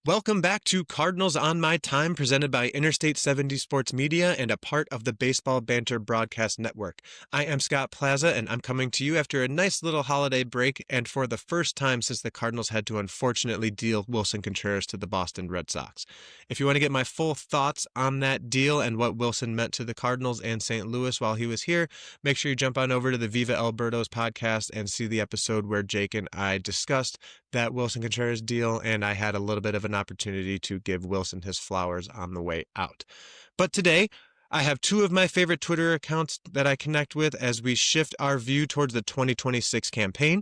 Welcome back to Cardinals on My Time, presented by Interstate 70 Sports Media and a part of the Baseball Banter Broadcast Network. I am Scott Plaza, and I'm coming to you after a nice little holiday break and for the first time since the Cardinals had to unfortunately deal Willson Contreras to the Boston Red Sox. If you want to get my full thoughts on that deal and what Willson meant to the Cardinals and St. Louis while he was here, make sure you jump on over to the Viva Alberto's podcast and see the episode where Jake and I discussed that Willson Contreras deal, and I had a little bit of an opportunity to give Willson his flowers on the way out. But today, I have two of my favorite Twitter accounts that I connect with as we shift our view towards the 2026 campaign.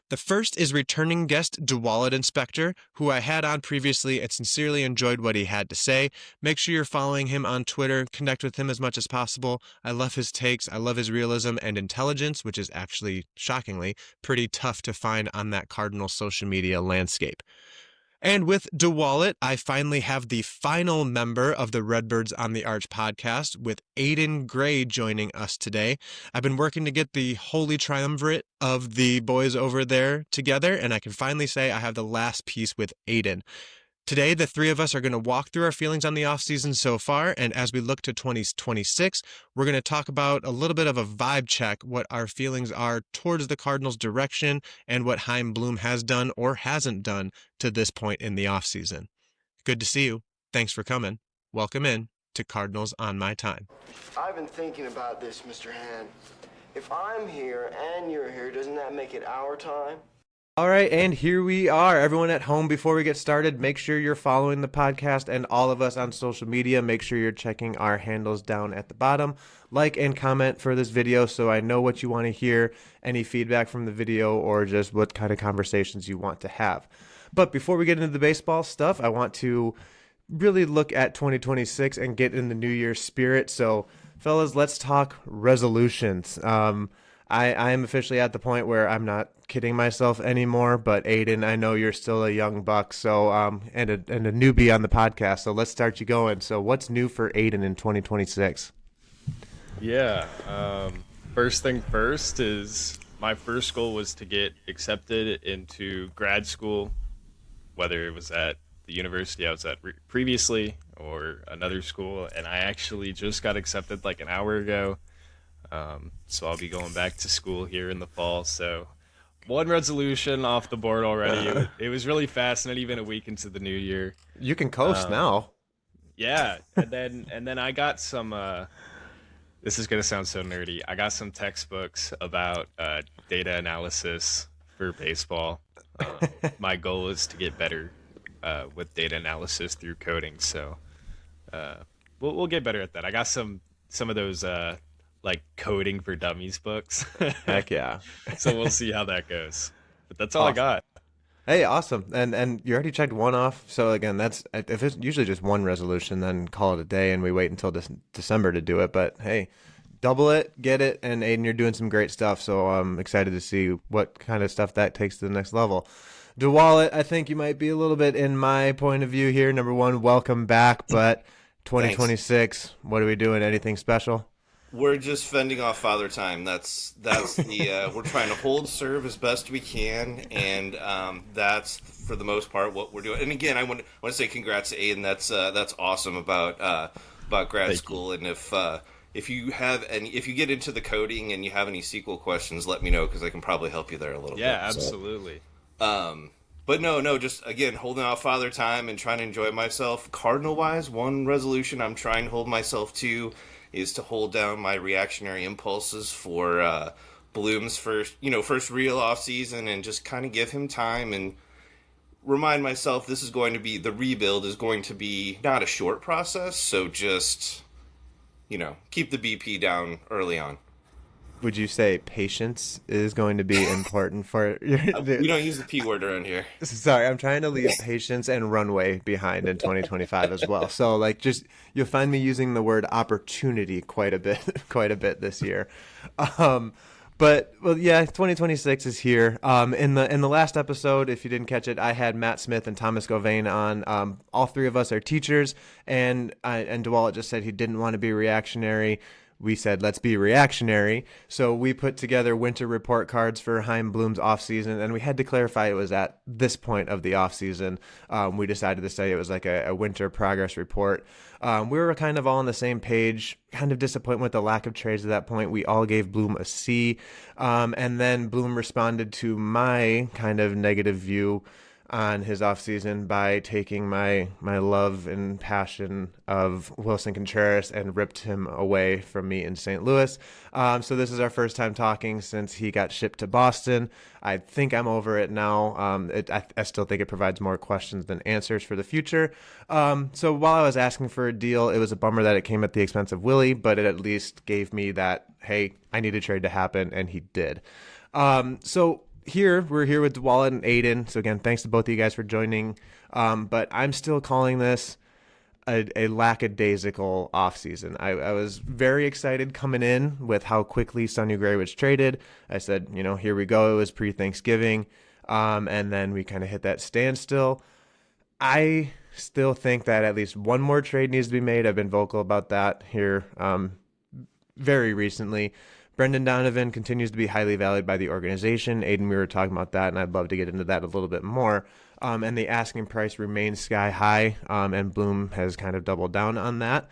The first is returning guest DeWallet Inspector, who I had on previously and sincerely enjoyed what he had to say. Make sure you're following him on Twitter, connect with him as much as possible. I love his takes, I love his realism and intelligence, which is actually, shockingly, pretty tough to find on that Cardinal social media landscape. And with DeWallet, I finally have the final member of the Redbirds on the Arch podcast, with Aidan Gray joining us today. I've been working to get the holy triumvirate of the boys over there together, and I can finally say I have the last piece with Aidan. Today, the three of us are going to walk through our feelings on the offseason so far, and as we look to 2026, we're going to talk about a little bit of a vibe check, what our feelings are towards the Cardinals' direction and what Chaim Bloom has done or hasn't done to this point in the offseason. Good to see you. Thanks for coming. Welcome in to Cardinals on My Time. I've been thinking about this, Mr. Han. If I'm here and you're here, doesn't that make it our time? All right, and here we are. Everyone at home, before we get started, make sure you're following the podcast and all of us on social media. Make sure you're checking our handles down at the bottom. Like and comment for this video so I know what you want to hear, any feedback from the video, or just what kind of conversations you want to have. But before we get into the baseball stuff, I want to really look at 2026 and get in the New Year's spirit. So, fellas, let's talk resolutions. I am officially at the point where I'm not kidding myself anymore, but Aidan, I know you're still a young buck, so and a newbie on the podcast, so let's start you going. So what's new for Aidan in 2026? Yeah, first thing first is my first goal was to get accepted into grad school, whether it was at the university I was at previously or another school, and I actually just got accepted like an hour ago. So I'll be going back to school here in the fall. So one resolution off the board already. It was really fast, not even a week into the new year. You can coast now. Yeah, and then I got some. This is gonna sound so nerdy. I got some textbooks about data analysis for baseball. My goal is to get better with data analysis through coding. So we'll get better at that. I got some of those. Like coding for dummies books. Heck yeah. So we'll see how that goes. But that's all awesome. I got. Hey, awesome. And you already checked one off. So again, that's if it's usually just one resolution, then call it a day and we wait until December to do it. But hey, double it, get it, and Aidan, you're doing some great stuff. So I'm excited to see what kind of stuff that takes to the next level. DeWallet, I think you might be a little bit in my point of view here. Number one, welcome back. But 2026, Thanks. What are we doing? Anything special? We're just fending off Father Time. That's the we're trying to hold serve as best we can, and that's for the most part what we're doing. And again, I want to say congrats to Aidan. That's awesome about grad Thank school. you. And if you get into the coding and you have any SQL questions, let me know because I can probably help you there a little bit. Yeah, absolutely. But no, just again holding off Father Time and trying to enjoy myself. Cardinal wise, one resolution I'm trying to hold myself to is to hold down my reactionary impulses for Bloom's first real off season, and just kind of give him time and remind myself the rebuild is going to be not a short process. So just, keep the BP down early on. Would you say patience is going to be important for your... We don't use the P word around here. Sorry, I'm trying to leave patience and runway behind in 2025 as well. So you'll find me using the word opportunity quite a bit this year. But 2026 is here. In the last episode, if you didn't catch it, I had Matt Smith and Thomas Govain on. All three of us are teachers, and DeWallet just said he didn't want to be reactionary. we said, let's be reactionary. So we put together winter report cards for Chaim Bloom's offseason, and we had to clarify it was at this point of the offseason. We decided to say it was like a winter progress report. We were kind of all on the same page, kind of disappointed with the lack of trades at that point. We all gave Bloom a C, and then Bloom responded to my kind of negative view on his offseason by taking my love and passion of Willson Contreras and ripped him away from me in St. Louis. So this is our first time talking since he got shipped to Boston. I think I'm over it now. I still think it provides more questions than answers for the future. So while I was asking for a deal, it was a bummer that it came at the expense of Willie, but it at least gave me that, hey, I need a trade to happen, and he did. We're here with DeWallet and Aidan. So again, thanks to both of you guys for joining. But I'm still calling this a lackadaisical offseason. I was very excited coming in with how quickly Sonny Gray was traded. I said, here we go. It was pre-Thanksgiving. And then we kind of hit that standstill. I still think that at least one more trade needs to be made. I've been vocal about that here very recently. Brendan Donovan continues to be highly valued by the organization. Aidan, we were talking about that, and I'd love to get into that a little bit more. And the asking price remains sky high, and Bloom has kind of doubled down on that.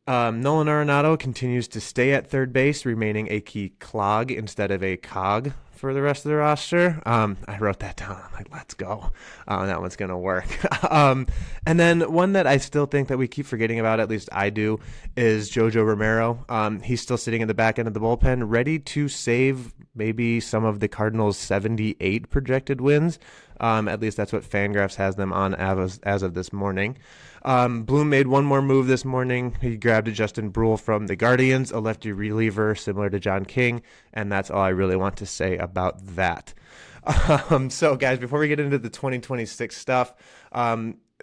Nolan Arenado continues to stay at third base, remaining a key clog instead of a cog for the rest of the roster. I wrote that down. I'm like, let's go. That one's going to work. And then one that I still think that we keep forgetting about, at least I do, is Jojo Romero. He's still sitting in the back end of the bullpen, ready to save maybe some of the Cardinals' 78 projected wins. At least that's what Fangraphs has them on as of this morning. Bloom made one more move this morning. He grabbed a Justin Brule from the Guardians, a lefty reliever similar to John King, and that's all I really want to say about that. So, guys, before we get into the 2026 stuff,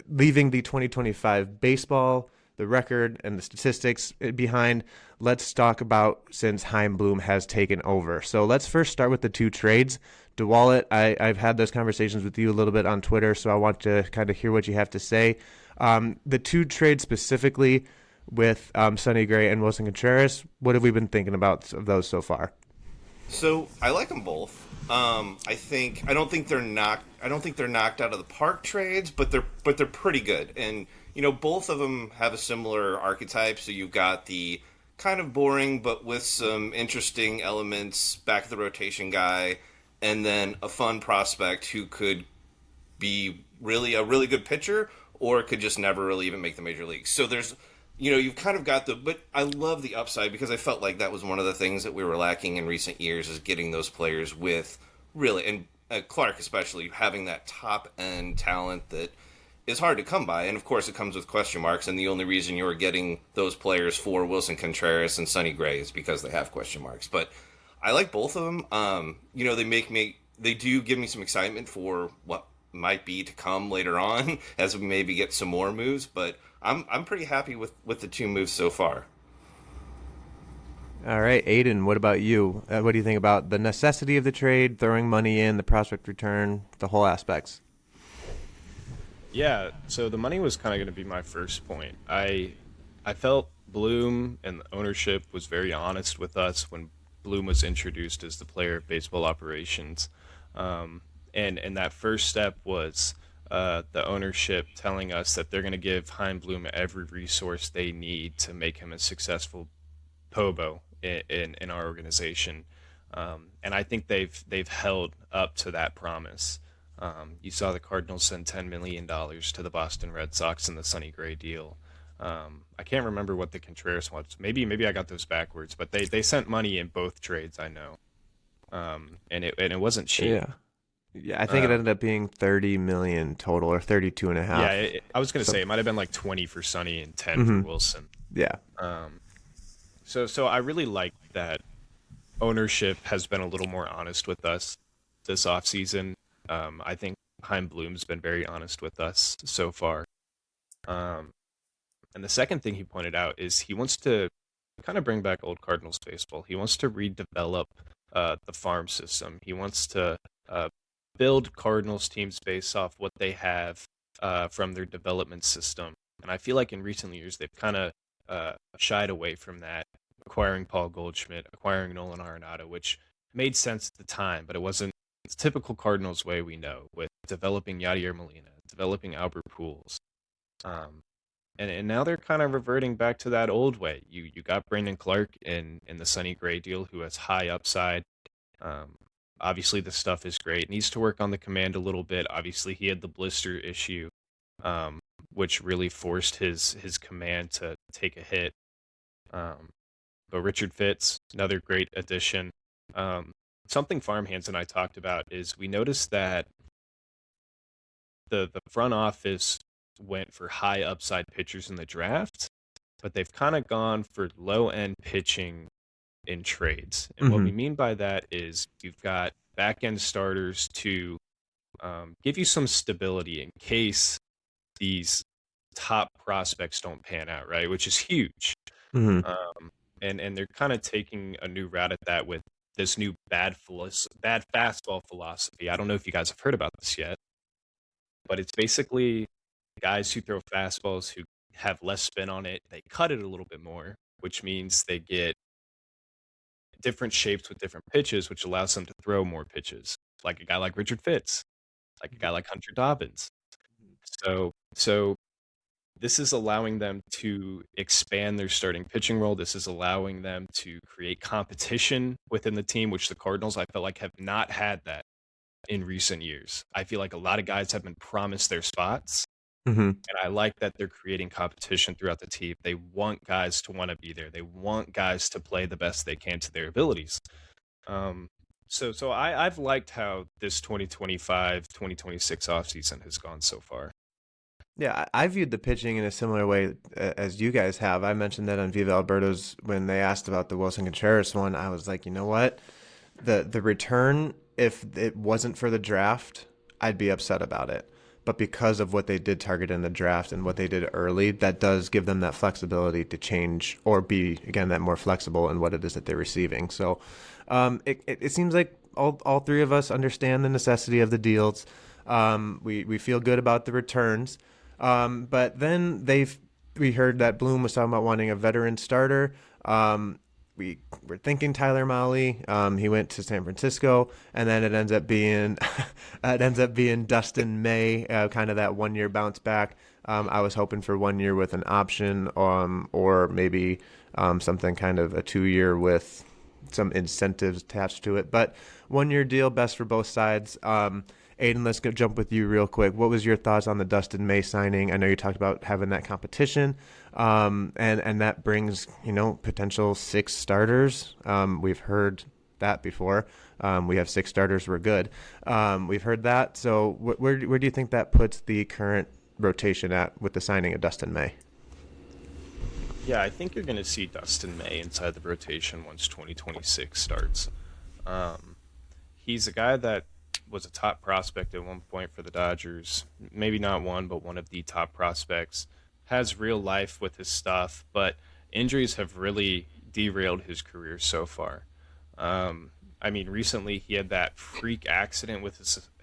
leaving the 2025 baseball, the record, and the statistics behind, let's talk about since Chaim Bloom has taken over. So let's first start with the two trades. DeWallet, I've had those conversations with you a little bit on Twitter, so I want to kind of hear what you have to say. The two trades specifically with Sonny Gray and Willson Contreras, what have we been thinking about of those so far? So I like them both. I don't think they're knocked out of the park trades, but they're pretty good. And both of them have a similar archetype. So you've got the kind of boring but with some interesting elements back of the rotation guy, and then a fun prospect who could be really a really good pitcher or could just never really even make the major leagues. So there's, you've kind of got but I love the upside because I felt like that was one of the things that we were lacking in recent years is getting those players with really, and Clark especially, having that top-end talent that is hard to come by. And, of course, it comes with question marks, and the only reason you're getting those players for Willson Contreras and Sonny Gray is because they have question marks. But I like both of them. They do give me some excitement for what might be to come later on as we maybe get some more moves, but I'm pretty happy with the two moves so far. All right, Aidan, what about you? What do you think about the necessity of the trade, throwing money in, the prospect return, the whole aspects? Yeah, so the money was kind of going to be my first point. I felt Bloom and the ownership was very honest with us when Bloom was introduced as the player of baseball operations. And that first step was the ownership telling us that they're going to give Chaim Bloom every resource they need to make him a successful Pobo in our organization. And I think they've held up to that promise. You saw the Cardinals send $10 million to the Boston Red Sox in the Sonny Gray deal. I can't remember what the Contreras was. Maybe I got those backwards, but they sent money in both trades, I know. And it wasn't cheap. Yeah, I think it ended up being 30 million total, or 32 and a half. Yeah, I was going to say it might have been like 20 for Sonny and 10 for Willson. Yeah. So I really like that ownership has been a little more honest with us this offseason. I think Chaim Bloom's been very honest with us so far. And the second thing he pointed out is he wants to kind of bring back old Cardinals baseball. He wants to redevelop the farm system. He wants to build Cardinals teams based off what they have from their development system. And I feel like in recent years they've kind of shied away from that. acquiring Paul Goldschmidt, acquiring Nolan Arenado, which made sense at the time, but it wasn't the typical Cardinals way we know, with developing Yadier Molina, developing Albert Pujols. And now they're kind of reverting back to that old way. You got Brandon Clark in the Sonny Gray deal, who has high upside. Obviously, the stuff is great. Needs to work on the command a little bit. Obviously, he had the blister issue, which really forced his command to take a hit. But Richard Fitz, another great addition. Something Farmhands and I talked about is we noticed that the front office went for high upside pitchers in the draft, but they've kind of gone for low end pitching in trades. And what we mean by that is you've got back end starters to give you some stability in case these top prospects don't pan out, right? Which is huge. And they're kind of taking a new route at that with this new bad fastball philosophy. I don't know if you guys have heard about this yet, but it's basically guys who throw fastballs who have less spin on it. They cut it a little bit more, which means they get different shapes with different pitches, which allows them to throw more pitches, like a guy like Richard Fitz, like a guy like Hunter Dobbins. So this is allowing them to expand their starting pitching role. This is allowing them to create competition within the team, which the Cardinals, I felt like, have not had that in recent years. I feel like a lot of guys have been promised their spots, and I like that they're creating competition throughout the team. They want guys to want to be there. They want guys to play the best they can to their abilities. So I've liked how this 2025-2026 offseason has gone so far. Yeah, I viewed the pitching in a similar way as you guys have. I mentioned that on Viva Alberto's when they asked about the Willson Contreras one. I was like, you know what? The return, if it wasn't for the draft, I'd be upset about it. But because of what they did target in the draft and what they did early, that does give them that flexibility to change or be, again, that more flexible in what it is that they're receiving. So it seems like all three of us understand the necessity of the deals. We feel good about the returns. But then we heard that Bloom was talking about wanting a veteran starter. We were thinking Tyler Mahle. He went to San Francisco, and then it ends up being Dustin May, kind of that 1 year bounce back. I was hoping for 1 year with an option, or maybe something kind of a 2 year with some incentives attached to it. But 1 year deal, best for both sides. Aidan, let's jump with you real quick. What was your thoughts on the Dustin May signing? I know you talked about having that competition, and that brings, potential 6 starters. We've heard that before. We have 6 starters. We're good. We've heard that. So where do you think that puts the current rotation at with the signing of Dustin May? Yeah, I think you're going to see Dustin May inside the rotation once 2026 starts. He's a guy that was a top prospect at one point for the Dodgers. Maybe not one, but one of the top prospects. Has real life with his stuff, but injuries have really derailed his career so far. Recently he had that freak accident with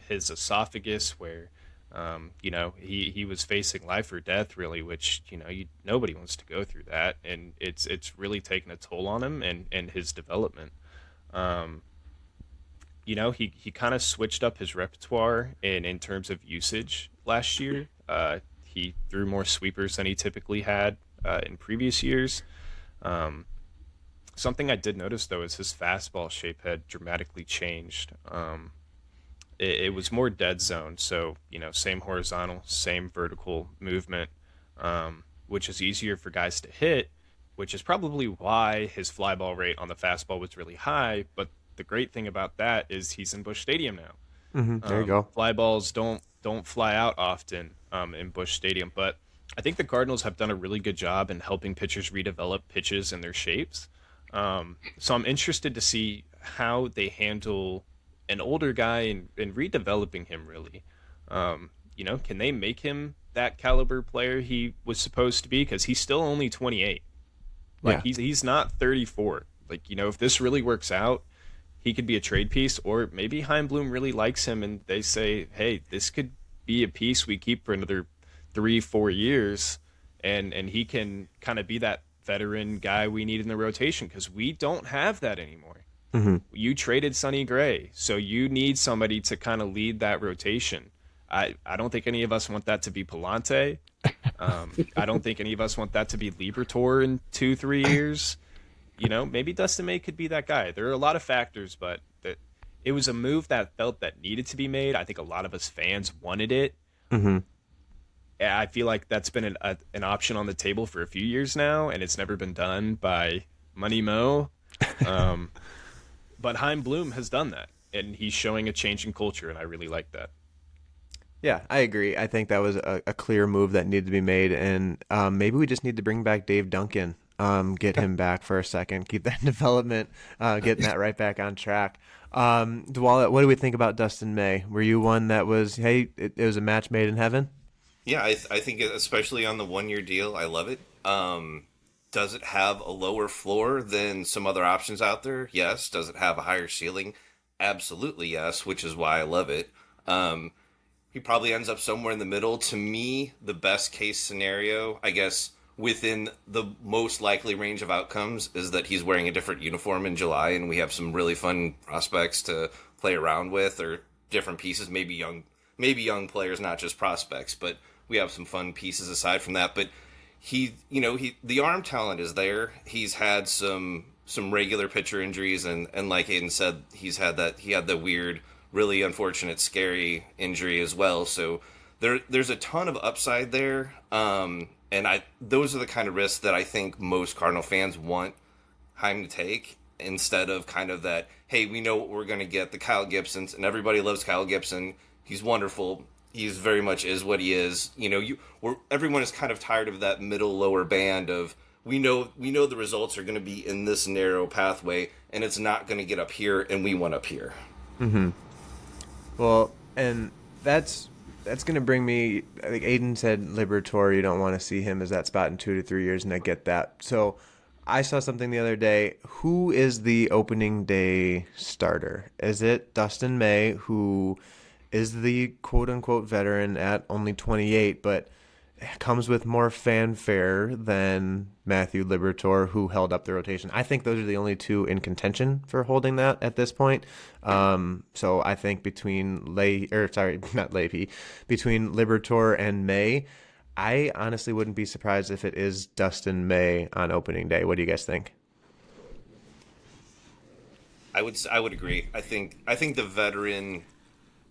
his esophagus where, he was facing life or death, really, which, nobody wants to go through that. And it's really taken a toll on him and his development. He kind of switched up his repertoire in terms of usage last year. He threw more sweepers than he typically had in previous years. Something I did notice, though, is his fastball shape had dramatically changed. It was more dead zone, so, same horizontal, same vertical movement, which is easier for guys to hit, which is probably why his fly ball rate on the fastball was really high, but the great thing about that is he's in Busch Stadium now. There you go. Fly balls don't fly out often in Busch Stadium, but I think the Cardinals have done a really good job in helping pitchers redevelop pitches and their shapes. So I'm interested to see how they handle an older guy and redeveloping him, really. Can they make him that caliber player he was supposed to be? Because he's still only 28. He's not 34. If this really works out, he could be a trade piece, or maybe Chaim Bloom really likes him and they say, hey, this could be a piece we keep for another 3-4 years, and he can kind of be that veteran guy we need in the rotation because we don't have that anymore. Mm-hmm. You traded Sonny Gray, so you need somebody to kind of lead that rotation. I don't think any of us want that to be Palante. I don't think any of us want that to be Liberatore in 2-3 years. Maybe Dustin May could be that guy. There are a lot of factors, but it was a move that felt that needed to be made. I think a lot of us fans wanted it. Mm-hmm. I feel like that's been an option on the table for a few years now, and it's never been done by Money Mo. But Chaim Bloom has done that, and he's showing a change in culture, and I really like that. Yeah, I agree. I think that was a clear move that needed to be made, and maybe we just need to bring back Dave Duncan, get him back for a second, keep that development, getting that right back on track. DeWallet, what do we think about Dustin May? Were you one that was, hey, it was a match made in heaven? Yeah, I think especially on the 1-year deal, I love it. Does it have a lower floor than some other options out there? Yes. Does it have a higher ceiling? Absolutely yes, which is why I love it. He probably ends up somewhere in the middle. To me, the best case scenario, I guess, within the most likely range of outcomes is that he's wearing a different uniform in July and we have some really fun prospects to play around with, or different pieces, maybe young players, not just prospects, but we have some fun pieces aside from that. But the arm talent is there. He's had some regular pitcher injuries, and like Aidan said, he had the weird, really unfortunate, scary injury as well. So there's a ton of upside there. And those are the kind of risks that I think most Cardinal fans want Chaim to take, instead of kind of that, hey, we know what we're going to get, the Kyle Gibsons, and everybody loves Kyle Gibson. He's wonderful. He's very much is what he is. Everyone is kind of tired of that middle lower band of we know the results are going to be in this narrow pathway, and it's not going to get up here, and we want up here. Mm-hmm. Well, and that's going to bring me, I think Aidan said Liberatore, you don't want to see him as that spot in 2 to 3 years, and I get that. So I saw something the other day. Who is the opening day starter? Is it Dustin May, who is the quote-unquote veteran at only 28, but comes with more fanfare than Matthew Liberatore, who held up the rotation? I think those are the only two in contention for holding that at this point. So I think between between Liberatore and May, I honestly wouldn't be surprised if it is Dustin May on opening day. What do you guys think? I would agree. I think the veteran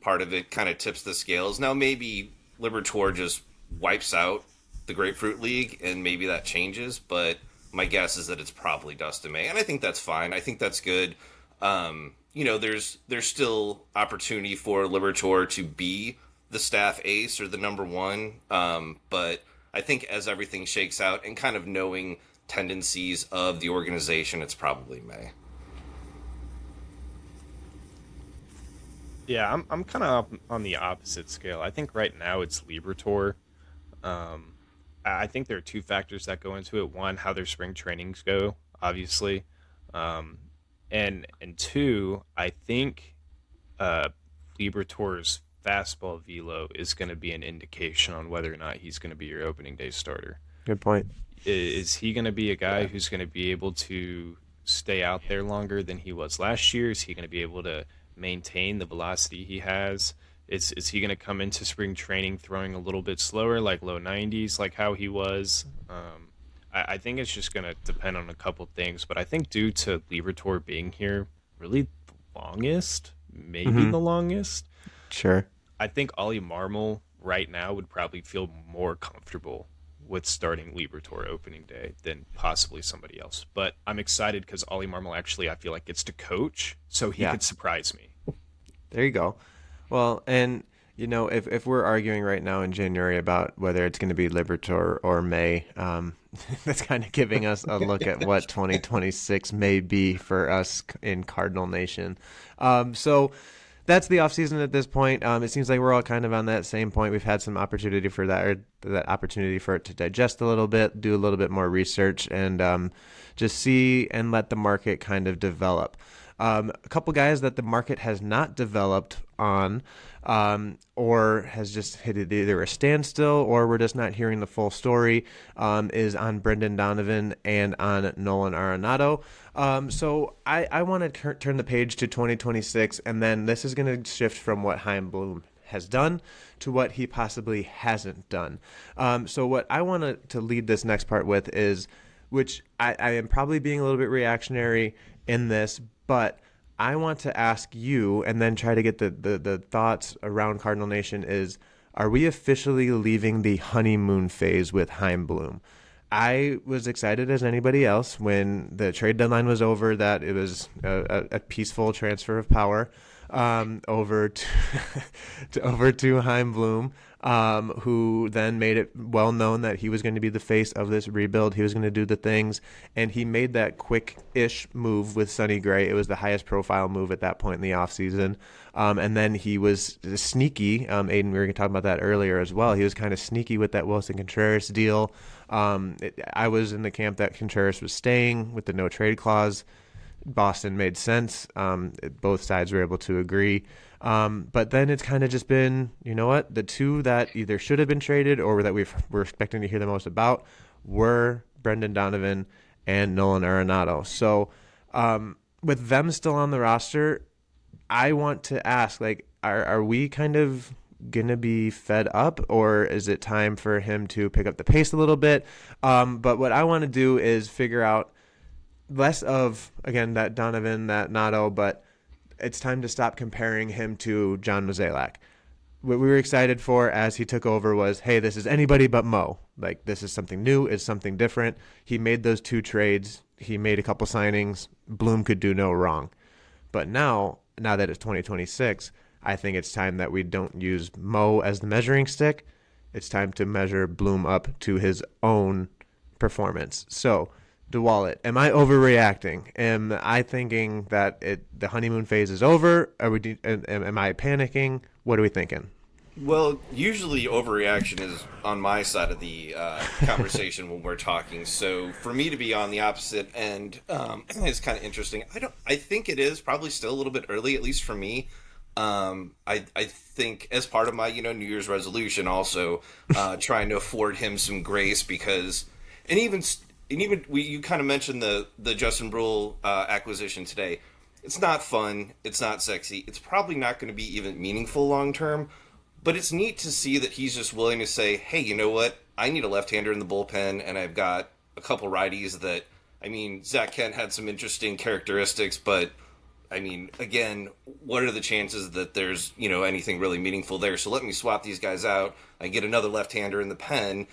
part of it kind of tips the scales. Now maybe Liberatore just wipes out the Grapefruit League, and maybe that changes, but my guess is that it's probably Dustin May, and I think that's fine. I think that's good. There's still opportunity for Liberatore to be the staff ace or the number one, but I think as everything shakes out and kind of knowing tendencies of the organization, it's probably May. Yeah, I'm kind of on the opposite scale. I think right now it's Liberatore. I think there are two factors that go into it. One, how their spring trainings go, obviously. And two, I think Liberatore's fastball velo is going to be an indication on whether or not he's going to be your opening day starter. Good point. Is he going to be a guy who's going to be able to stay out there longer than he was last year? Is he going to be able to maintain the velocity he has? Is he going to come into spring training throwing a little bit slower, like low 90s, like how he was? I think it's just going to depend on a couple things, but I think due to Liberatore being here really the longest, maybe the longest. Sure. I think Ollie Marmol right now would probably feel more comfortable with starting Liberatore opening day than possibly somebody else. But I'm excited because Ollie Marmol actually, I feel like, gets to coach, so he could surprise me. There you go. Well, and, if we're arguing right now in January about whether it's going to be Liberatore or May, that's kind of giving us a look at what 2026 may be for us in Cardinal Nation. So that's the offseason at this point. It seems like we're all kind of on that same point. We've had some opportunity for that, or that opportunity for it to digest a little bit, do a little bit more research, and just see and let the market kind of develop. A couple guys that the market has not developed on, or has just hit either a standstill, or we're just not hearing the full story, is on Brendan Donovan and on Nolan Arenado. So I want to turn the page to 2026, and then this is going to shift from what Chaim Bloom has done to what he possibly hasn't done. So what I want to lead this next part with is, which I am probably being a little bit reactionary in this, but I want to ask you and then try to get the thoughts around Cardinal Nation is, are we officially leaving the honeymoon phase with Chaim Bloom? I was excited as anybody else when the trade deadline was over that it was a peaceful transfer of power over to Chaim Bloom, who then made it well known that he was going to be the face of this rebuild. He was going to do the things, and he made that quick-ish move with Sonny Gray. It was the highest profile move at that point in the offseason. And then he was sneaky. Aidan, we were going to talk about that earlier as well. He was kind of sneaky with that Willson Contreras deal. I was in the camp that Contreras was staying with the no trade clause. Boston made sense. Both sides were able to agree. But then it's kind of just been, you know what, the two that either should have been traded or that we're expecting to hear the most about were Brendan Donovan and Nolan Arenado. So with them still on the roster, I want to ask, like, are we kind of going to be fed up, or is it time for him to pick up the pace a little bit? But what I want to do is figure out less of, again, that Donovan, that Nato, but it's time to stop comparing him to John Mozeliak. What we were excited for as he took over was, hey, this is anybody but Mo. Like, this is something new, it's something different. He made those two trades. He made a couple signings. Bloom could do no wrong. But now that it's 2026, I think it's time that we don't use Mo as the measuring stick. It's time to measure Bloom up to his own performance. So, DeWallet, am I overreacting? Am I thinking that the honeymoon phase is over? Am I panicking? What are we thinking? Well, usually overreaction is on my side of the conversation when we're talking. So for me to be on the opposite end is kind of interesting. I think it is probably still a little bit early, at least for me. I think as part of my New Year's resolution, also trying to afford him some grace because, you kind of mentioned the Justin Brule acquisition today. It's not fun. It's not sexy. It's probably not going to be even meaningful long term. But it's neat to see that he's just willing to say, hey, you know what? I need a left-hander in the bullpen, and I've got a couple righties that, Zach Kent had some interesting characteristics, but, again, what are the chances that there's, anything really meaningful there? So let me swap these guys out. I get another left-hander in the pen.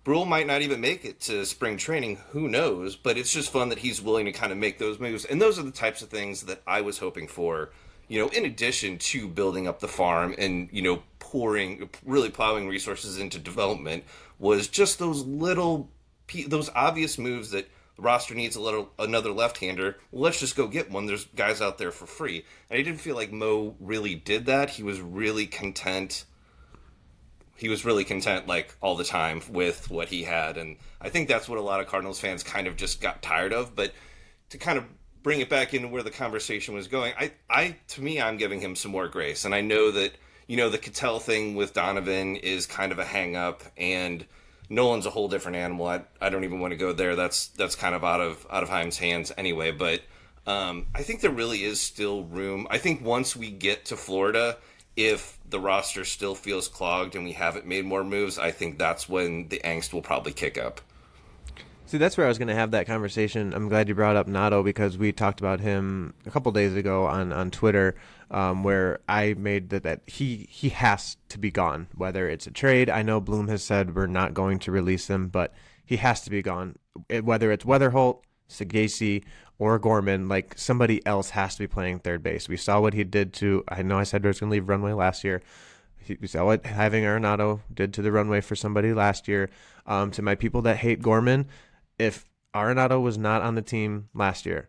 Brule might not even make it to spring training. Who knows? But it's just fun that he's willing to kind of make those moves. And those are the types of things that I was hoping for, in addition to building up the farm and, really plowing resources into development, was just those obvious moves that the roster needs another left-hander. Well, let's just go get one. There's guys out there for free. And I didn't feel like Mo really did that. He was really content. Like all the time with what he had. And I think that's what a lot of Cardinals fans kind of just got tired of. But to kind of bring it back into where the conversation was going, I'm giving him some more grace. And I know that, the Cattell thing with Donovan is kind of a hang-up, and Nolan's a whole different animal. I don't even want to go there. That's kind of out of Chaim's hands anyway. But I think there really is still room. I think once we get to Florida, if the roster still feels clogged and we haven't made more moves, I think that's when the angst will probably kick up. See, that's where I was going to have that conversation. I'm glad you brought up Nato because we talked about him a couple days ago on Twitter, where I made that he has to be gone, whether it's a trade. I know Bloom has said we're not going to release him, but he has to be gone. Whether it's Weatherholt, Sagasi, or Gorman, like somebody else has to be playing third base. We saw what he did to, I know I said I was going to leave runway last year. We saw what having Arenado did to the runway for somebody last year. To my people that hate Gorman, if Arenado was not on the team last year,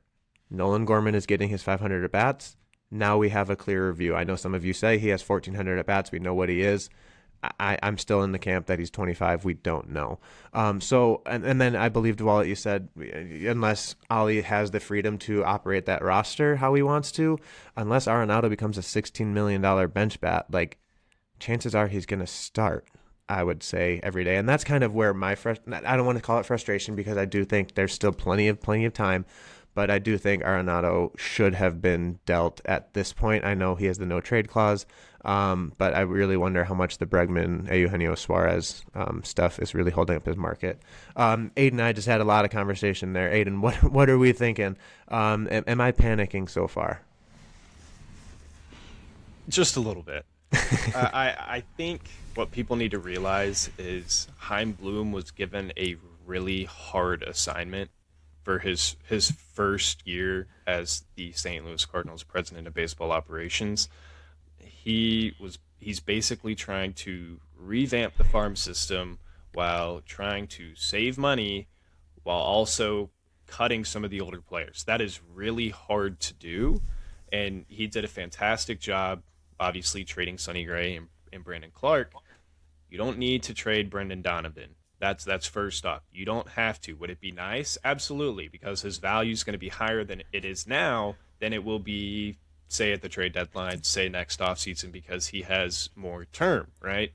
Nolan Gorman is getting his 500 at-bats. Now we have a clearer view. I know some of you say he has 1,400 at-bats. We know what he is. I'm still in the camp that he's 25. We don't know. And then I believe, DeWallet, you said unless Ollie has the freedom to operate that roster how he wants to, unless Arenado becomes a $16 million bench bat, like chances are he's going to start, I would say, every day. And that's kind of where I don't want to call it frustration, because I do think there's still plenty of time. But I do think Arenado should have been dealt at this point. I know he has the no trade clause, but I really wonder how much the Bregman, Eugenio Suarez stuff is really holding up his market. Aidan and I just had a lot of conversation there. Aidan, what are we thinking? Am I panicking so far? Just a little bit. I think what people need to realize is Chaim Bloom was given a really hard assignment for his first year as the St. Louis Cardinals president of baseball operations. He's basically trying to revamp the farm system while trying to save money while also cutting some of the older players. That is really hard to do, and he did a fantastic job, obviously trading Sonny Gray and Brandon Clark. You don't need to trade Brendan Donovan. That's first off. You don't have to. Would it be nice? Absolutely, because his value is going to be higher than it is now than it will be, say, at the trade deadline, say next offseason, because he has more term, right?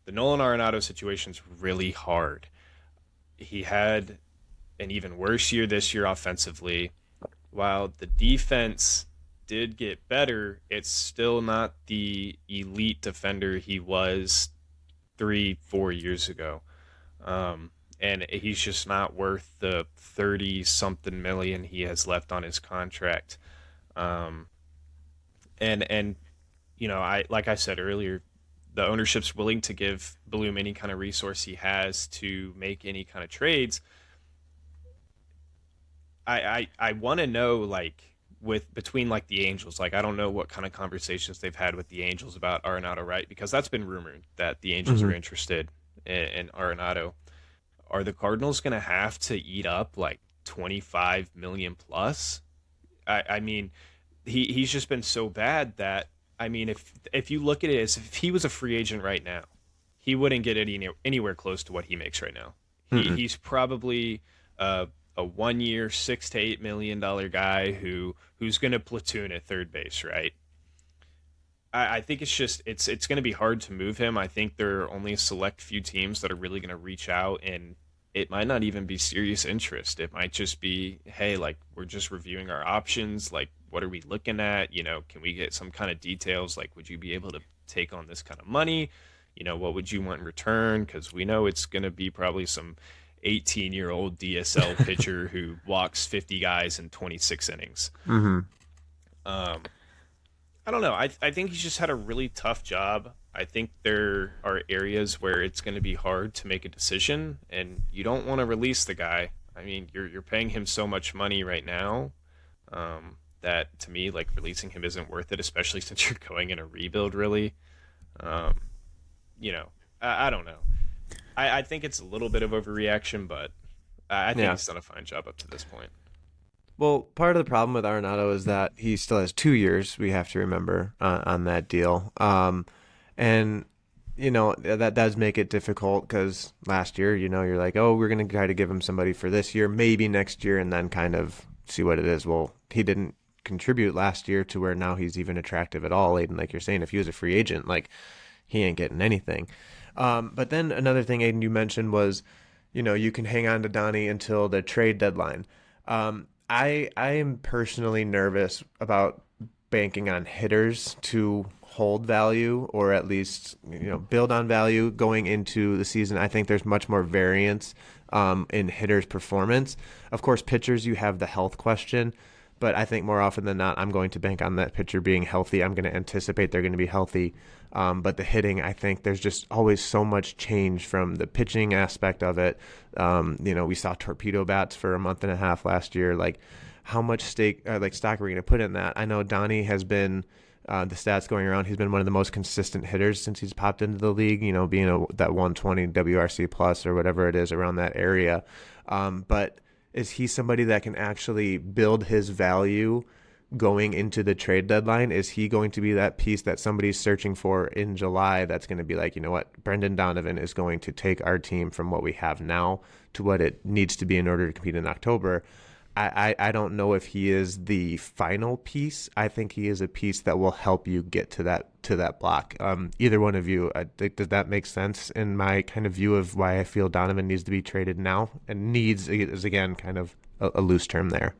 The Nolan Arenado situation is really hard. He had an even worse year this year offensively. While the defense did get better, it's still not the elite defender he was 3-4 years ago. And he's just not worth the 30-something million he has left on his contract. And you know, like I said earlier, the ownership's willing to give Bloom any kind of resource he has to make any kind of trades. I want to know, like, between like the Angels, like I don't know what kind of conversations they've had with the Angels about Arenado, right? Because that's been rumored that the Angels are interested in Arenado. Are the Cardinals going to have to eat up like 25 million plus? I mean, he's just been so bad that, I mean, if you look at it as if he was a free agent right now, he wouldn't get anywhere close to what he makes right now. He's probably a 1 year, $6 to $8 million guy who's going to platoon at third base, right? I think it's going to be hard to move him. I think there are only a select few teams that are really going to reach out, and it might not even be serious interest. It might just be, hey, like, we're just reviewing our options. Like, what are we looking at? You know, can we get some kind of details? Like, would you be able to take on this kind of money? You know, what would you want in return? Because we know it's going to be probably some 18-year-old DSL pitcher who walks 50 guys in 26 innings. I don't know. I think he's just had a really tough job. I think there are areas where it's going to be hard to make a decision, and you don't want to release the guy. I mean, you're paying him so much money right now that, to me, like, releasing him isn't worth it, especially since you're going in a rebuild, really. You know, I don't know. I think it's a little bit of overreaction, but I think he's done a fine job up to this point. Well, part of the problem with Arenado is that he still has 2 years, we have to remember, on that deal. And, you know, that does make it difficult because last year, you know, you're like, oh, we're going to try to give him somebody for this year, maybe next year, and then kind of see what it is. Well, he didn't contribute last year to where now he's even attractive at all. Aidan, like you're saying, if he was a free agent, like, he ain't getting anything. But then another thing, Aidan, you mentioned was, you know, you can hang on to Donnie until the trade deadline. I am personally nervous about banking on hitters to hold value, or at least, you know, build on value going into the season. I think there's much more variance in hitters' performance. Of course, pitchers, you have the health question, but I think more often than not, I'm going to bank on that pitcher being healthy. I'm going to anticipate they're going to be healthy. But the hitting, I think there's just always so much change from the pitching aspect of it. You know, we saw torpedo bats for a month and a half last year. Like, how much stock are we going to put in that? I know Donnie has been, the stats going around, he's been one of the most consistent hitters since he's popped into the league, you know, being that 120 WRC plus or whatever it is around that area. But is he somebody that can actually build his value going into the trade deadline? Is he going to be that piece that somebody's searching for in July that's going to be like, you know what, Brendan Donovan is going to take our team from what we have now to what it needs to be in order to compete in October? I don't know if he is the final piece. I think he is a piece that will help you get to that block. Either one of you, does that make sense in my kind of view of why I feel Donovan needs to be traded now? And needs is, again, kind of a loose term there.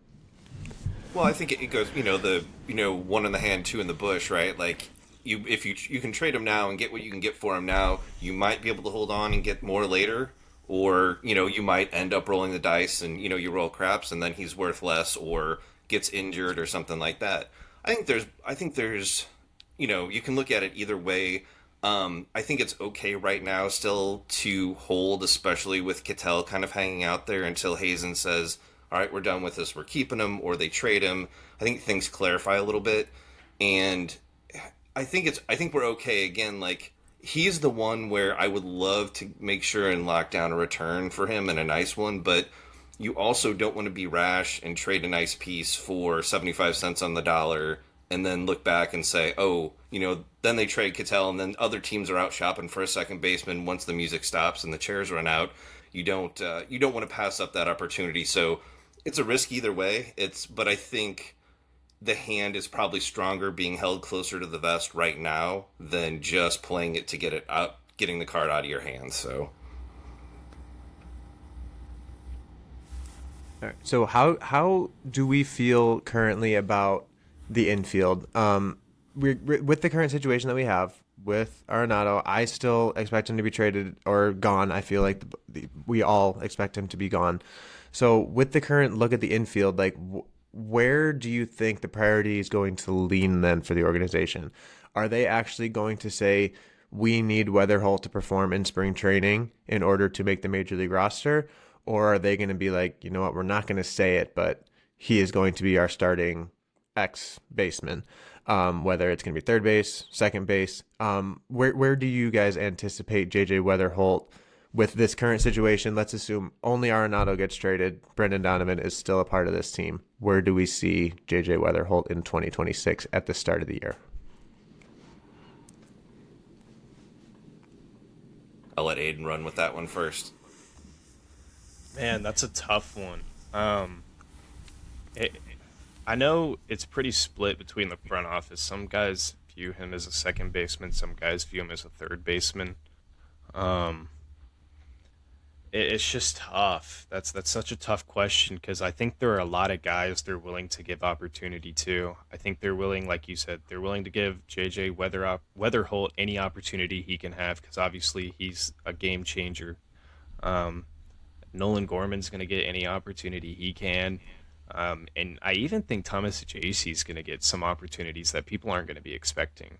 Well, I think it goes, one in the hand, two in the bush, right? Like, if you can trade him now and get what you can get for him now, you might be able to hold on and get more later. Or, you might end up rolling the dice and, you roll craps and then he's worth less or gets injured or something like that. I think there's, you can look at it either way. I think it's okay right now still to hold, especially with Ketel kind of hanging out there until Hazen says, all right, we're done with this, we're keeping him, or they trade him. I think things clarify a little bit. And I think we're okay. Again, like, he's the one where I would love to make sure and lock down a return for him and a nice one, but you also don't want to be rash and trade a nice piece for 75 cents on the dollar and then look back and say, oh, then they trade Ketel and then other teams are out shopping for a second baseman once the music stops and the chairs run out. You don't want to pass up that opportunity. So it's a risk either way. But I think the hand is probably stronger being held closer to the vest right now than just playing it to get it out, getting the card out of your hands. So, all right. So how do we feel currently about the infield? We're with the current situation that we have with Arenado. I still expect him to be traded or gone. I feel like we all expect him to be gone. So with the current look at the infield, like, where do you think the priority is going to lean then for the organization? Are they actually going to say, we need Weatherholt to perform in spring training in order to make the major league roster? Or are they going to be like, you know what, we're not going to say it, but he is going to be our starting X baseman, whether it's going to be third base, second base? Where do you guys anticipate JJ Weatherholt with this current situation? Let's assume only Arenado gets traded. Brendan Donovan is still a part of this team. Where do we see JJ Weatherholt in 2026 at the start of the year? I'll let Aidan run with that one first. Man, that's a tough one. I know it's pretty split between the front office. Some guys view him as a second baseman. Some guys view him as a third baseman. It's just tough. That's such a tough question because I think there are a lot of guys they're willing to give opportunity to. I think they're willing, like you said, they're willing to give JJ Weatherholt any opportunity he can have because obviously he's a game changer. Nolan Gorman's going to get any opportunity he can. And I even think Thomas Ajacey is going to get some opportunities that people aren't going to be expecting.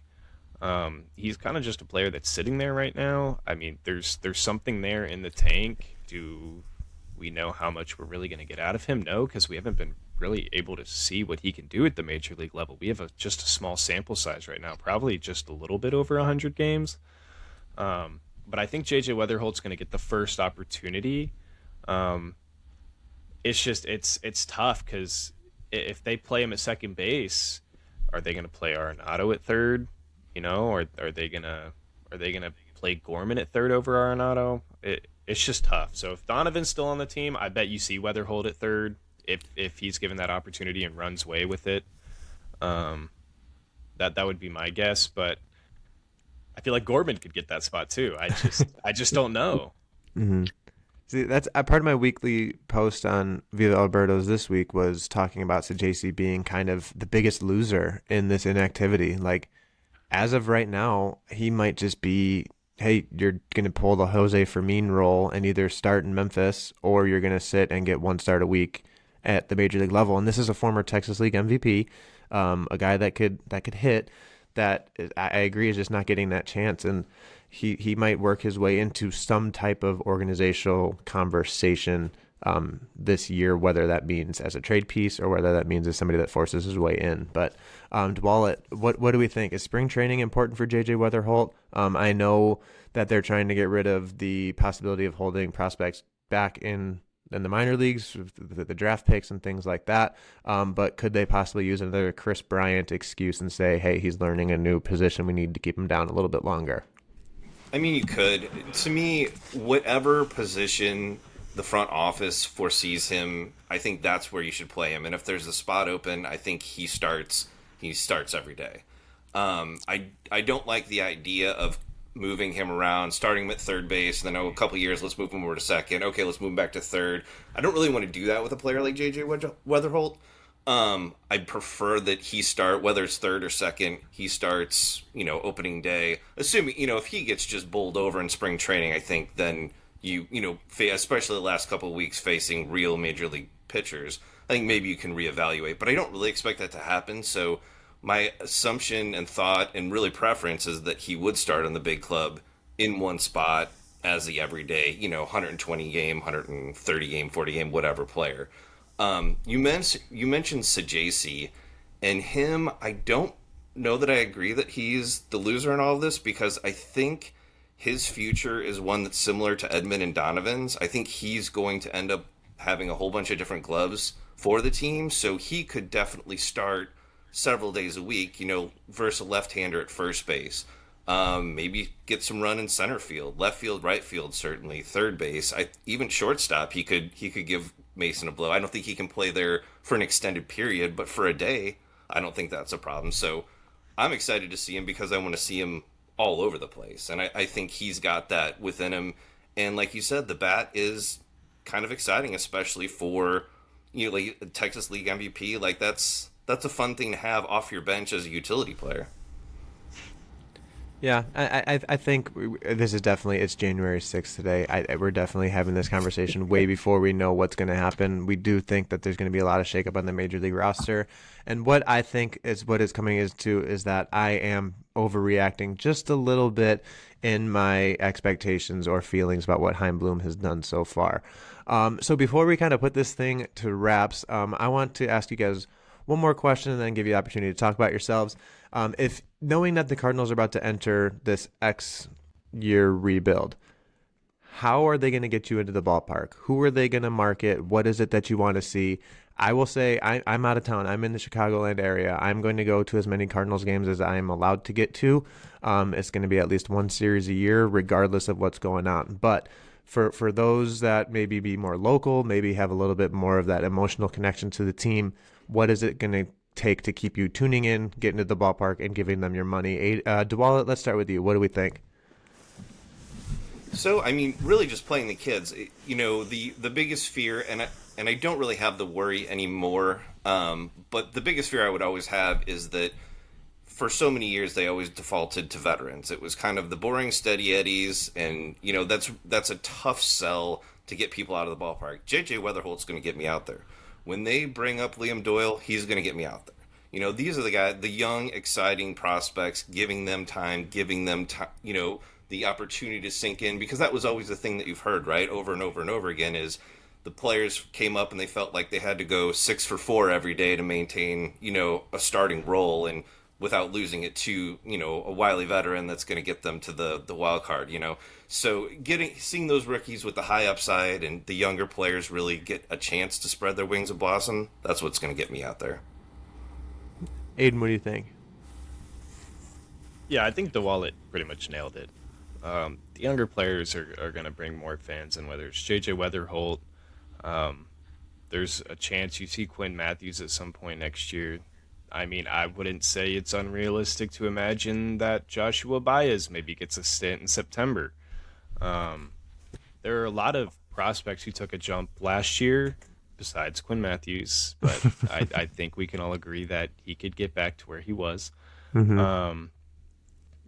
He's kind of just a player that's sitting there right now. I mean, there's something there in the tank. Do we know how much we're really going to get out of him? No, because we haven't been really able to see what he can do at the major league level. We have just a small sample size right now, probably just a little bit over 100 games. But I think JJ Weatherholt's going to get the first opportunity. It's just it's tough because if they play him at second base, are they going to play Arenado at third? Or are they gonna play Gorman at third over Arenado? It's just tough. So if Donovan's still on the team, I bet you see Weatherholt at third if he's given that opportunity and runs away with it. That would be my guess, but I feel like Gorman could get that spot too. I just don't know. Mm-hmm. See, that's part of my weekly post on Viva Alberto's this week was talking about Ajacey being kind of the biggest loser in this inactivity. Like, as of right now, he might just be, hey, you're going to pull the Jose Fermin role and either start in Memphis or you're going to sit and get one start a week at the major league level. And this is a former Texas League MVP, a guy that could hit, that I agree is just not getting that chance. And he might work his way into some type of organizational conversation this year, whether that means as a trade piece or whether that means as somebody that forces his way in. But DeWallet, what do we think? Is spring training important for JJ Weatherholt? I know that they're trying to get rid of the possibility of holding prospects back in in the minor leagues, the draft picks and things like that. But could they possibly use another Chris Bryant excuse and say, hey, he's learning a new position, we need to keep him down a little bit longer? I mean, you could. To me, whatever position the front office foresees him, I think that's where you should play him. And if there's a spot open, I think he starts every day. I don't like the idea of moving him around, starting him at third base, and then a couple years, let's move him over to second. Okay, let's move him back to third. I don't really want to do that with a player like J.J. Weatherholt. I prefer that he start, whether it's third or second, he starts, opening day. Assuming, if he gets just bowled over in spring training, I think then especially the last couple of weeks facing real major league pitchers, I think maybe you can reevaluate. But I don't really expect that to happen, so my assumption and thought and really preference is that he would start on the big club in one spot as the everyday, 120 game, 130 game, 40 game, whatever player. You mentioned Sajaci, and him, I don't know that I agree that he's the loser in all of this, because I think his future is one that's similar to Edman and Donovan's. I think he's going to end up having a whole bunch of different gloves for the team, so he could definitely start several days a week, versus a left-hander at first base. Maybe get some run in center field, left field, right field, certainly, third base. Even shortstop, he could give Mason a blow. I don't think he can play there for an extended period, but for a day, I don't think that's a problem. So I'm excited to see him because I want to see him all over the place. And I think he's got that within him. And like you said, the bat is kind of exciting, especially for, like Texas League MVP. Like that's a fun thing to have off your bench as a utility player. Yeah, I think this is definitely, it's January 6th today. We're definitely having this conversation way before we know what's going to happen. We do think that there's going to be a lot of shakeup on the Major League roster. And what I think is what is coming is that I am overreacting just a little bit in my expectations or feelings about what Chaim Bloom has done so far. So before we kind of put this thing to wraps, I want to ask you guys one more question and then give you the opportunity to talk about yourselves. If knowing that the Cardinals are about to enter this X year rebuild, how are they going to get you into the ballpark? Who are they going to market? What is it that you want to see? I will say I'm out of town. I'm in the Chicagoland area. I'm going to go to as many Cardinals games as I am allowed to get to. It's going to be at least one series a year, regardless of what's going on. But for those that maybe be more local, maybe have a little bit more of that emotional connection to the team, what is it going to take to keep you tuning in, getting to the ballpark, and giving them your money? DeWallet, let's start with you. What do we think? So, I mean, really just playing the kids. The biggest fear, and I don't really have the worry anymore, but the biggest fear I would always have is that for so many years they always defaulted to veterans. It was kind of the boring steady eddies, and that's a tough sell to get people out of the ballpark. J.J. Weatherholt's going to get me out there. When they bring up Liam Doyle, he's going to get me out there. These are the guys, the young, exciting prospects, giving them time, the opportunity to sink in, because that was always the thing that you've heard, right, over and over and over again, is the players came up and they felt like they had to go 6 for 4 every day to maintain, a starting role, and without losing it to, a wily veteran that's going to get them to the wild card, So seeing those rookies with the high upside and the younger players really get a chance to spread their wings and blossom, that's what's going to get me out there. Aidan, what do you think? Yeah, I think DeWallet pretty much nailed it. The younger players are going to bring more fans in, whether it's J.J. Weatherholt. There's a chance you see Quinn Matthews at some point next year. I mean, I wouldn't say it's unrealistic to imagine that Joshua Baez maybe gets a stint in September. There are a lot of prospects who took a jump last year, besides Quinn Matthews, but I think we can all agree that he could get back to where he was. Mm-hmm.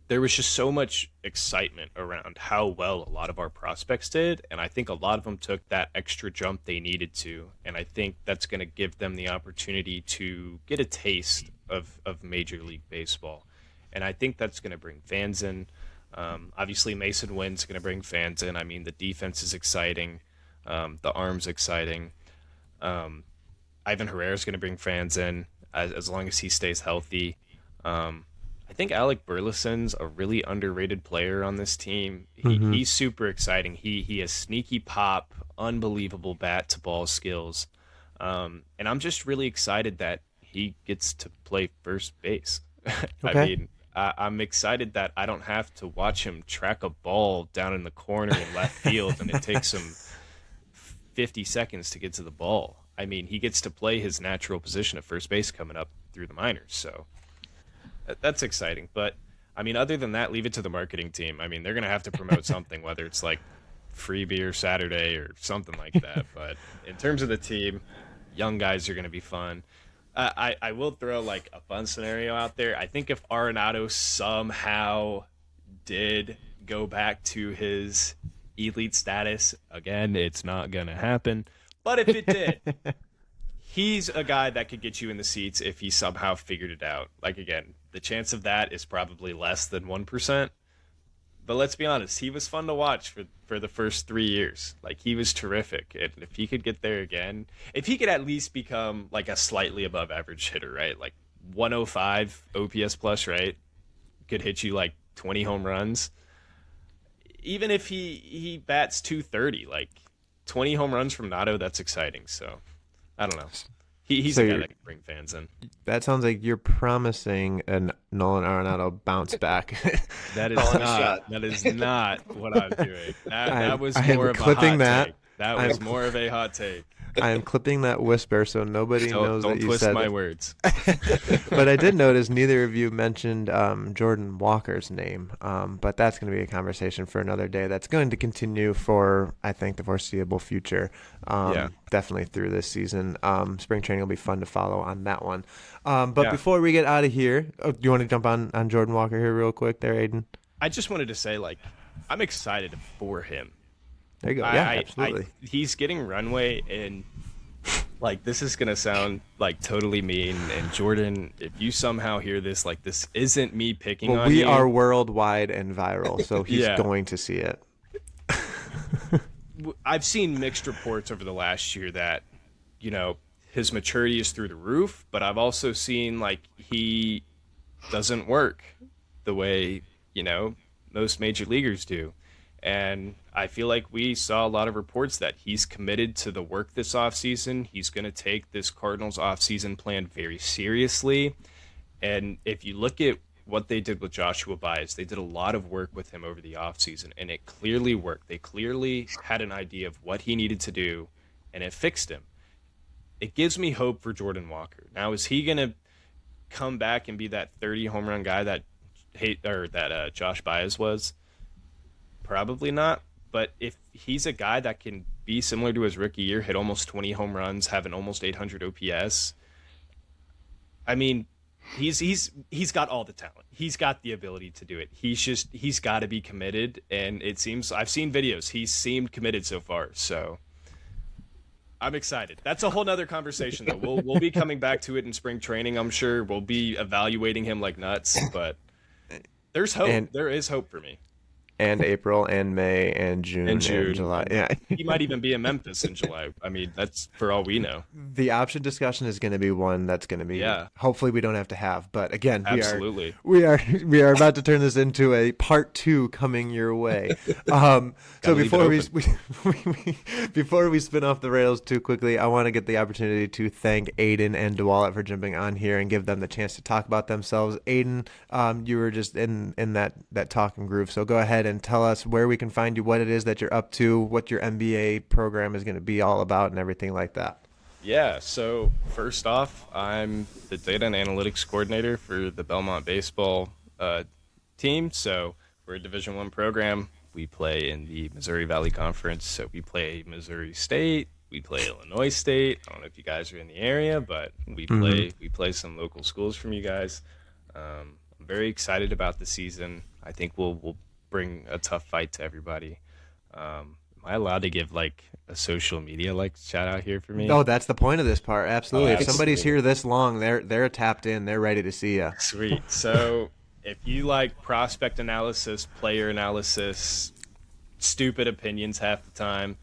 There was just so much excitement around how well a lot of our prospects did, and I think a lot of them took that extra jump they needed to, and I think that's going to give them the opportunity to get a taste of Major League Baseball, and I think that's going to bring fans in. Obviously, Mason Wynn's going to bring fans in. I mean, the defense is exciting, the arm's exciting. Ivan Herrera's going to bring fans in as long as he stays healthy. I think Alec Burleson's a really underrated player on this team. He's super exciting. He has sneaky pop. unbelievable bat-to-ball skills. And I'm just really excited that he gets to play first base. Okay. I mean, I'm excited that I don't have to watch him track a ball down in the corner in left field, and it takes him 50 seconds to get to the ball. I mean, he gets to play his natural position at first base coming up through the minors, so that's exciting. But, I mean, other than that, leave it to the marketing team. I mean, they're going to have to promote something, whether it's like free beer Saturday or something like that. But in terms of the team, young guys are going to be fun. I will throw like a fun scenario out there. I think if Arenado somehow did go back to his elite status, again, it's not going to happen. But if it did, he's a guy that could get you in the seats if he somehow figured it out. Like, again, the chance of that is probably less than 1%. But let's be honest, he was fun to watch for the first 3 years. Like, he was terrific. And if he could get there again, if he could at least become like a slightly above average hitter, right? Like 105 OPS plus, right? Could hit you like 20 home runs. Even if he bats 230, like 20 home runs from Nato, that's exciting. So, I don't know. He's a guy that can bring fans in. That sounds like you're promising a Nolan Arenado bounce back. That is not what I'm doing. That was more of a hot take. That was more of a hot take. I am clipping that whisper so nobody knows that you said Don't twist my it. words. But I did notice neither of you mentioned Jordan Walker's name. But that's going to be a conversation for another day. That's going to continue for, I think, the foreseeable future. Definitely through this season. Spring training will be fun to follow on that one. But before we get out of here, do you want to jump on Jordan Walker here real quick there, Aidan? I just wanted to say, like, I'm excited for him. There you go. Yeah, absolutely. He's getting runway, and like, this is gonna sound like totally mean. And Jordan, if you somehow hear this, like, this isn't me picking on you. We are worldwide and viral, so he's going to see it. I've seen mixed reports over the last year that, you know, his maturity is through the roof, but I've also seen like he doesn't work the way, you know, most major leaguers do. And I feel like we saw a lot of reports that he's committed to the work this offseason. He's going to take this Cardinals offseason plan very seriously. And if you look at what they did with Joshua Baez, they did a lot of work with him over the offseason, and it clearly worked. They clearly had an idea of what he needed to do, and it fixed him. It gives me hope for Jordan Walker. Now, is he going to come back and be that 30 home run guy that Josh Baez was? Probably not, but if he's a guy that can be similar to his rookie year, hit almost 20 home runs, have an almost 800 OPS, I mean, he's got all the talent. He's got the ability to do it. He's got to be committed, and it seems I've seen videos. He seemed committed so far, so I'm excited. That's a whole nother conversation, though. We'll be coming back to it in spring training. I'm sure we'll be evaluating him like nuts, but there's hope. There is hope for me. And April and May and June and July. Yeah. He might even be in Memphis in July. I mean, that's for all we know. The option discussion is going to be one that's going to be hopefully we don't have to have. But again, absolutely. We are about to turn this into a part 2 coming your way. So before we spin off the rails too quickly, I want to get the opportunity to thank Aidan and DeWallet for jumping on here and give them the chance to talk about themselves. Aidan, you were just in that talking groove. So go ahead and tell us where we can find you, what it is that you're up to, what your MBA program is going to be all about, and everything like that. Yeah, so first off, I'm the data and analytics coordinator for the Belmont baseball team. So we're a Division I program. We play in the Missouri Valley Conference. So we play Missouri State, we play Illinois State. I don't know if you guys are in the area, but we play some local schools from you guys. I'm very excited about the season. I think we'll bring a tough fight to everybody. Am I allowed to give like a social media like shout out here for me? Oh, that's the point of this part. Absolutely. If somebody's here this long, they're tapped in. They're ready to see you. Sweet. So if you like prospect analysis, player analysis, stupid opinions half the time,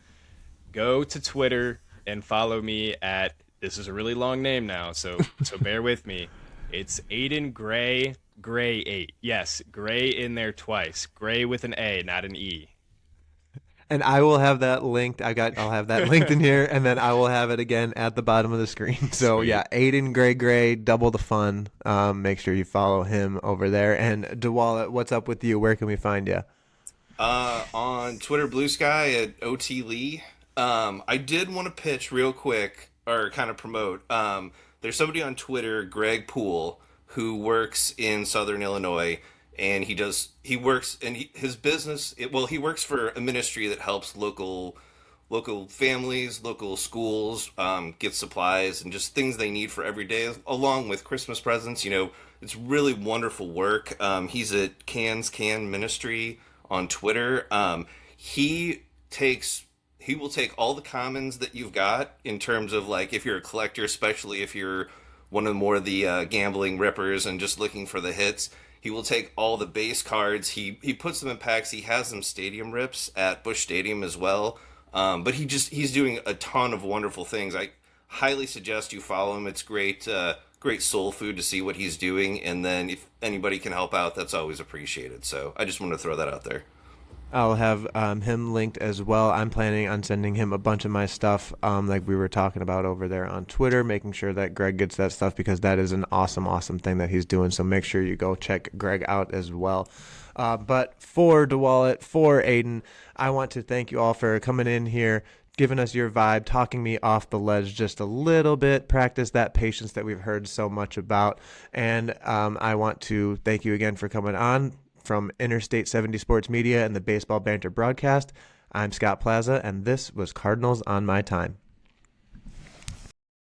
go to Twitter and follow me at, this is a really long name now, so bear with me. It's Aidan Gray 8. Yes, Gray in there twice. Gray with an A, not an E. And I will have that linked. I'll have that linked in here, and then I will have it again at the bottom of the screen. So Sweet. yeah, Aidan Gray, double the fun. Make sure you follow him over there. And DeWallet, what's up with you? Where can we find you? On Twitter, Blue Sky at OT Lee. I did want to pitch real quick, or kind of promote. There's somebody on Twitter, Greg Poole, who works in Southern Illinois, and he works his business. He works for a ministry that helps local families, local schools get supplies and just things they need for every day, along with Christmas presents. It's really wonderful work. He's at Can Ministry on Twitter. He will take all the commons that you've got in terms of, like, if you're a collector, especially if you're one of the gambling rippers and just looking for the hits. He will take all the base cards. He puts them in packs. He has them stadium rips at Busch Stadium as well. But he's doing a ton of wonderful things. I highly suggest you follow him. It's great soul food to see what he's doing. And then if anybody can help out, that's always appreciated. So I just want to throw that out there. I'll have him linked as well. I'm planning on sending him a bunch of my stuff, like we were talking about over there on Twitter, making sure that Greg gets that stuff because that is an awesome, awesome thing that he's doing. So make sure you go check Greg out as well. But for DeWallet, for Aidan, I want to thank you all for coming in here, giving us your vibe, talking me off the ledge just a little bit, practice that patience that we've heard so much about. And I want to thank you again for coming on. From Interstate 70 Sports Media and the Baseball Banter broadcast, I'm Scott Plaza, and this was Cardinals on My Time.